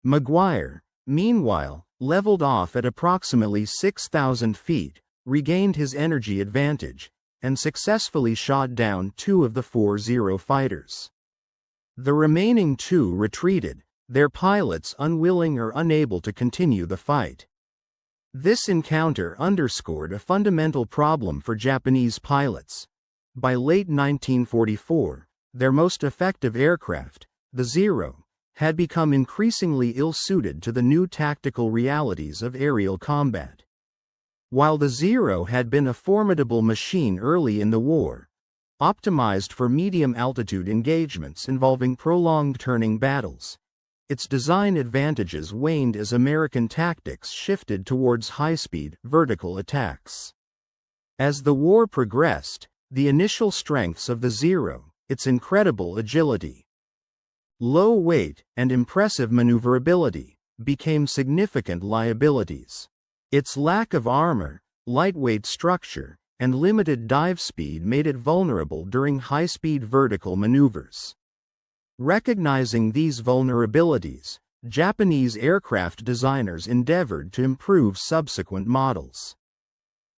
Maguire, meanwhile, leveled off at approximately 6,000 feet, regained his energy advantage, and successfully shot down two of the 4 fighters. The remaining two retreated, their pilots unwilling or unable to continue the fight. This encounter underscored a fundamental problem for Japanese pilots. By late 1944, their most effective aircraft, the Zero, had become increasingly ill-suited to the new tactical realities of aerial combat. While the Zero had been a formidable machine early in the war, optimized for medium-altitude engagements involving prolonged turning battles, its design advantages waned as American tactics shifted towards high-speed, vertical attacks. As the war progressed, the initial strengths of the Zero, its incredible agility, low weight, and impressive maneuverability, became significant liabilities. Its lack of armor, lightweight structure, and limited dive speed made it vulnerable during high-speed vertical maneuvers. Recognizing these vulnerabilities, Japanese aircraft designers endeavored to improve subsequent models.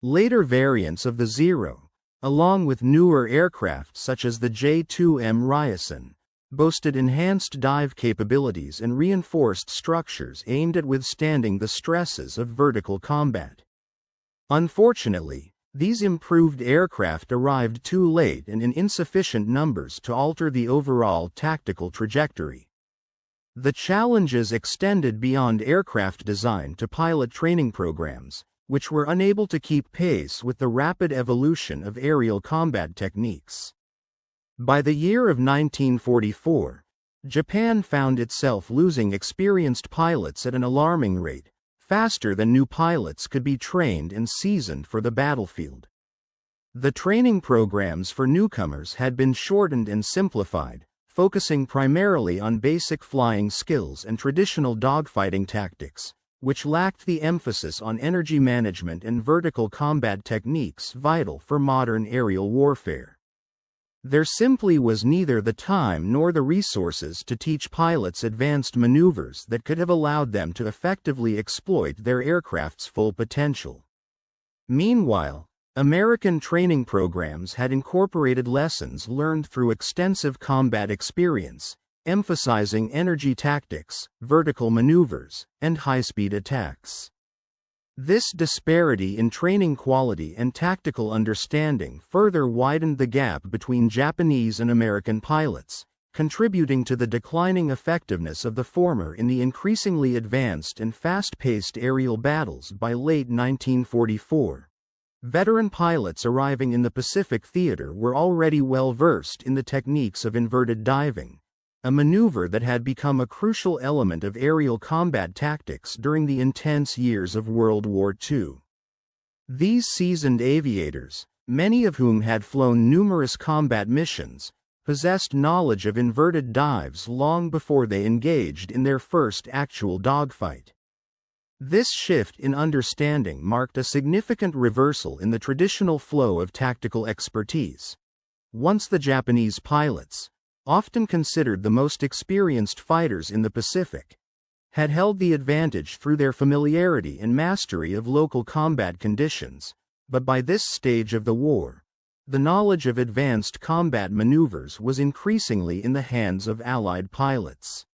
Later variants of the Zero, along with newer aircraft such as the J-2M Ryusen, boasted enhanced dive capabilities and reinforced structures aimed at withstanding the stresses of vertical combat. Unfortunately, these improved aircraft arrived too late and in insufficient numbers to alter the overall tactical trajectory. The challenges extended beyond aircraft design to pilot training programs, which were unable to keep pace with the rapid evolution of aerial combat techniques. By the year of 1944, Japan found itself losing experienced pilots at an alarming rate, faster than new pilots could be trained and seasoned for the battlefield. The training programs for newcomers had been shortened and simplified, focusing primarily on basic flying skills and traditional dogfighting tactics, which lacked the emphasis on energy management and vertical combat techniques vital for modern aerial warfare. There simply was neither the time nor the resources to teach pilots advanced maneuvers that could have allowed them to effectively exploit their aircraft's full potential. Meanwhile, American training programs had incorporated lessons learned through extensive combat experience, emphasizing energy tactics, vertical maneuvers, and high-speed attacks. This disparity in training quality and tactical understanding further widened the gap between Japanese and American pilots, contributing to the declining effectiveness of the former in the increasingly advanced and fast-paced aerial battles. By late 1944, veteran pilots arriving in the Pacific theater were already well versed in the techniques of inverted diving, a maneuver that had become a crucial element of aerial combat tactics during the intense years of World War II. These seasoned aviators, many of whom had flown numerous combat missions, possessed knowledge of inverted dives long before they engaged in their first actual dogfight. This shift in understanding marked a significant reversal in the traditional flow of tactical expertise. Once the Japanese pilots, often considered the most experienced fighters in the Pacific, had held the advantage through their familiarity and mastery of local combat conditions, but by this stage of the war, the knowledge of advanced combat maneuvers was increasingly in the hands of Allied pilots.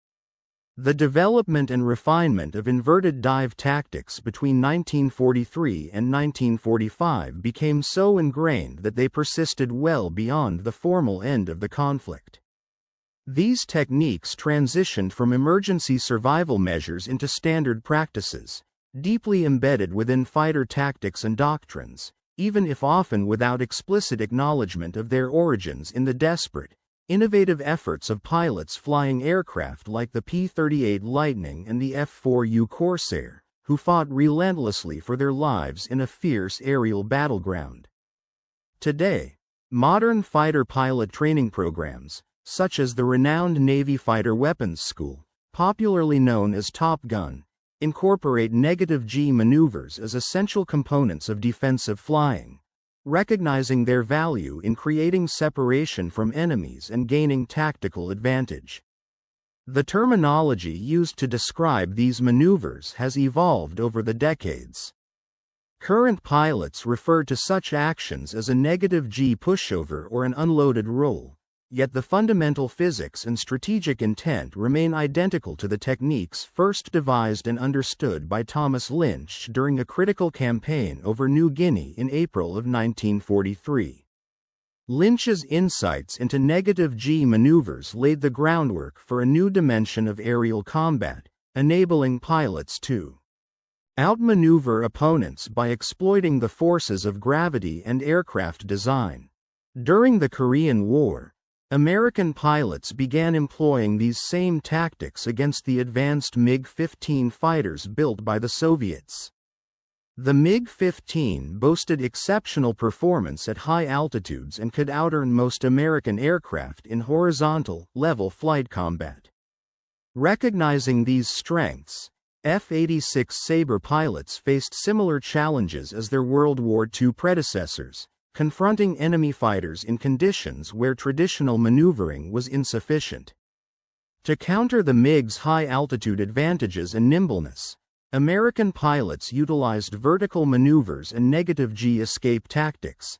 The development and refinement of inverted dive tactics between 1943 and 1945 became so ingrained that they persisted well beyond the formal end of the conflict. These techniques transitioned from emergency survival measures into standard practices, deeply embedded within fighter tactics and doctrines, even if often without explicit acknowledgement of their origins in the desperate, innovative efforts of pilots flying aircraft like the P-38 Lightning and the F-4U Corsair, who fought relentlessly for their lives in a fierce aerial battleground. Today, modern fighter pilot training programs, such as the renowned Navy Fighter Weapons School, popularly known as Top Gun, incorporate negative G maneuvers as essential components of defensive flying, recognizing their value in creating separation from enemies and gaining tactical advantage. The terminology used to describe these maneuvers has evolved over the decades. Current pilots refer to such actions as a negative G pushover or an unloaded roll, yet the fundamental physics and strategic intent remain identical to the techniques first devised and understood by Thomas Lynch during a critical campaign over New Guinea in April of 1943. Lynch's insights into negative G maneuvers laid the groundwork for a new dimension of aerial combat, enabling pilots to outmaneuver opponents by exploiting the forces of gravity and aircraft design. During the Korean War, American pilots began employing these same tactics against the advanced MiG-15 fighters built by the Soviets. The MiG-15 boasted exceptional performance at high altitudes and could outearn most American aircraft in horizontal, level flight combat. Recognizing these strengths, F-86 Sabre pilots faced similar challenges as their World War II predecessors, confronting enemy fighters in conditions where traditional maneuvering was insufficient. To counter the MiG's high-altitude advantages and nimbleness, American pilots utilized vertical maneuvers and negative G escape tactics,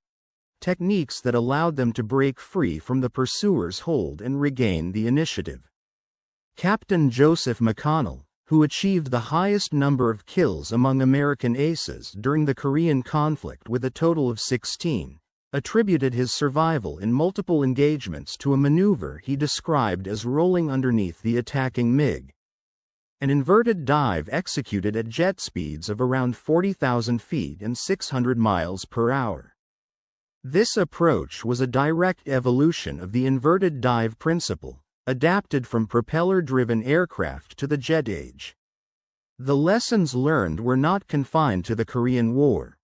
techniques that allowed them to break free from the pursuer's hold and regain the initiative. Captain Joseph McConnell, who achieved the highest number of kills among American aces during the Korean conflict with a total of 16, attributed his survival in multiple engagements to a maneuver he described as rolling underneath the attacking MiG, an inverted dive executed at jet speeds of around 40,000 feet and 600 miles per hour. This approach was a direct evolution of the inverted dive principle, adapted from propeller-driven aircraft to the jet age. The lessons learned were not confined to the Korean War.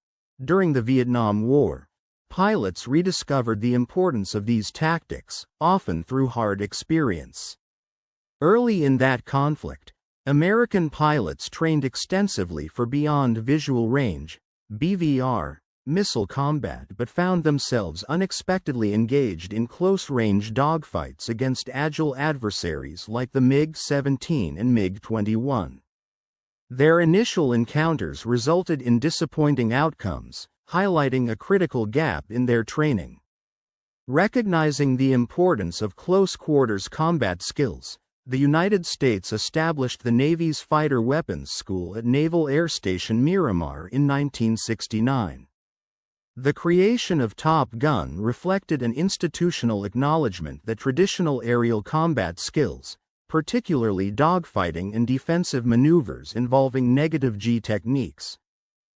During the Vietnam War, pilots rediscovered the importance of these tactics, often through hard experience. Early in that conflict, American pilots trained extensively for beyond visual range, BVR, missile combat but found themselves unexpectedly engaged in close-range dogfights against agile adversaries like the MiG-17 and MiG-21. Their initial encounters resulted in disappointing outcomes, highlighting a critical gap in their training. Recognizing the importance of close-quarters combat skills, the United States established the Navy's Fighter Weapons School at Naval Air Station Miramar in 1969. The creation of Top Gun reflected an institutional acknowledgement that traditional aerial combat skills, particularly dogfighting and defensive maneuvers involving negative G techniques,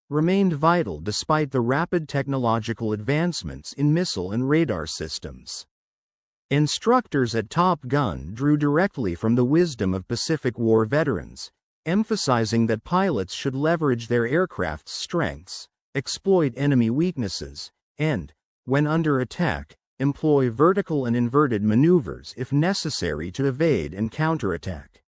remained vital despite the rapid technological advancements in missile and radar systems. Instructors at Top Gun drew directly from the wisdom of Pacific War veterans, emphasizing that pilots should leverage their aircraft's strengths, exploit enemy weaknesses, and, when under attack, employ vertical and inverted maneuvers if necessary to evade and counterattack.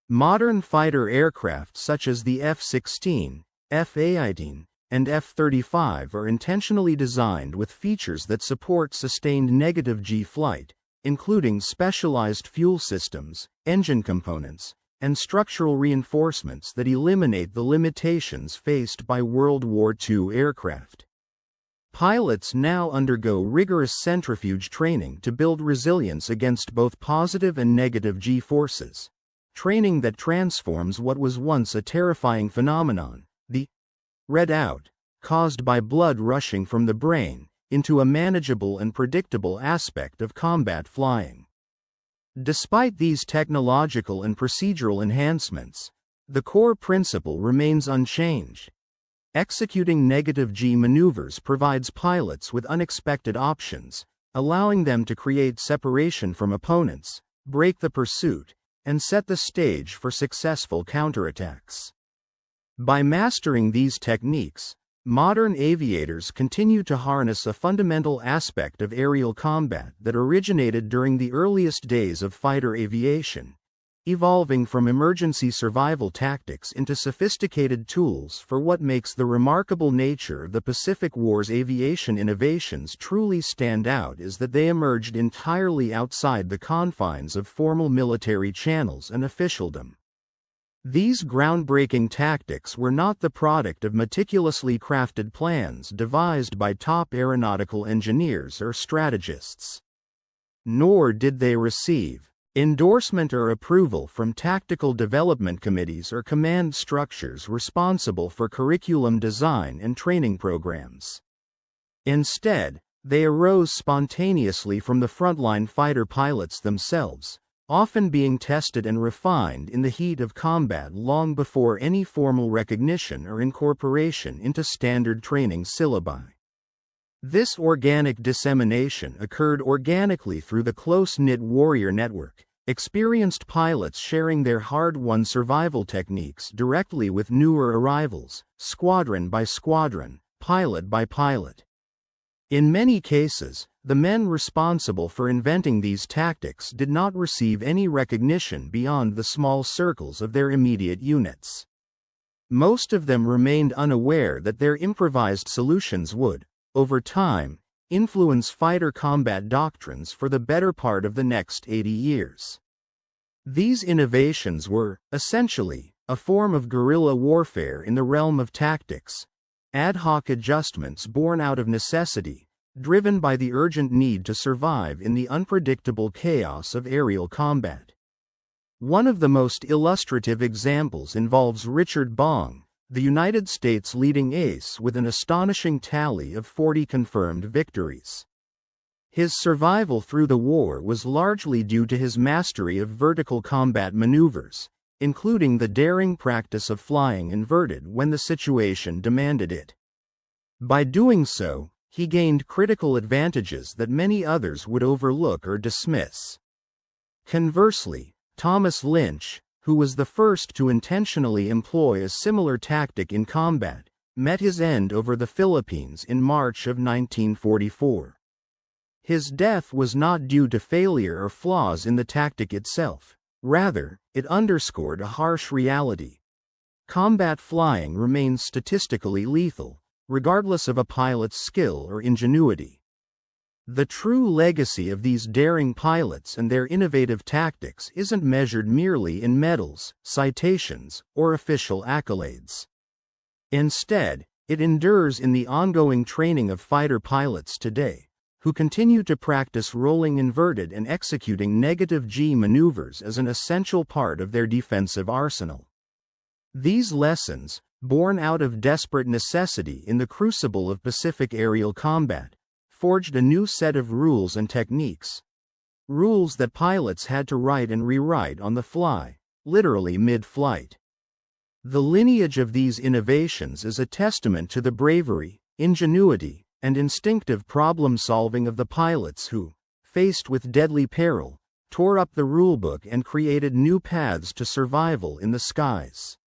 Modern fighter aircraft such as the F-16, F-18, and F-35 are intentionally designed with features that support sustained negative G flight, including specialized fuel systems, engine components, and structural reinforcements that eliminate the limitations faced by World War II aircraft. Pilots now undergo rigorous centrifuge training to build resilience against both positive and negative G forces, training that transforms what was once a terrifying phenomenon, the readout, caused by blood rushing from the brain, into a manageable and predictable aspect of combat flying. Despite these technological and procedural enhancements, the core principle remains unchanged. Executing negative G maneuvers provides pilots with unexpected options, allowing them to create separation from opponents, break the pursuit, and set the stage for successful counterattacks. By mastering these techniques, modern aviators continue to harness a fundamental aspect of aerial combat that originated during the earliest days of fighter aviation, evolving from emergency survival tactics into sophisticated tools for what makes the remarkable nature of the Pacific War's aviation innovations truly stand out is that they emerged entirely outside the confines of formal military channels and officialdom. These groundbreaking tactics were not the product of meticulously crafted plans devised by top aeronautical engineers or strategists. Nor did they receive endorsement or approval from tactical development committees or command structures responsible for curriculum design and training programs. Instead, they arose spontaneously from the frontline fighter pilots themselves, often being tested and refined in the heat of combat long before any formal recognition or incorporation into standard training syllabi. This organic dissemination occurred organically through the close-knit warrior network, experienced pilots sharing their hard-won survival techniques directly with newer arrivals, squadron by squadron, pilot by pilot. In many cases, the men responsible for inventing these tactics did not receive any recognition beyond the small circles of their immediate units. Most of them remained unaware that their improvised solutions would, over time, influence fighter combat doctrines for the better part of the next 80 years. These innovations were, essentially, a form of guerrilla warfare in the realm of tactics, ad hoc adjustments born out of necessity, driven by the urgent need to survive in the unpredictable chaos of aerial combat. One of the most illustrative examples involves Richard Bong, the United States' leading ace with an astonishing tally of 40 confirmed victories. His survival through the war was largely due to his mastery of vertical combat maneuvers, including the daring practice of flying inverted when the situation demanded it. By doing so, he gained critical advantages that many others would overlook or dismiss. Conversely, Thomas Lynch, who was the first to intentionally employ a similar tactic in combat, met his end over the Philippines in March of 1944. His death was not due to failure or flaws in the tactic itself. Rather, it underscored a harsh reality. Combat flying remains statistically lethal, regardless of a pilot's skill or ingenuity. The true legacy of these daring pilots and their innovative tactics isn't measured merely in medals, citations, or official accolades. Instead, it endures in the ongoing training of fighter pilots today, who continue to practice rolling inverted and executing negative G maneuvers as an essential part of their defensive arsenal. These lessons, born out of desperate necessity in the crucible of Pacific aerial combat, forged a new set of rules and techniques. Rules that pilots had to write and rewrite on the fly, literally mid-flight. The lineage of these innovations is a testament to the bravery, ingenuity, and instinctive problem-solving of the pilots who, faced with deadly peril, tore up the rulebook and created new paths to survival in the skies.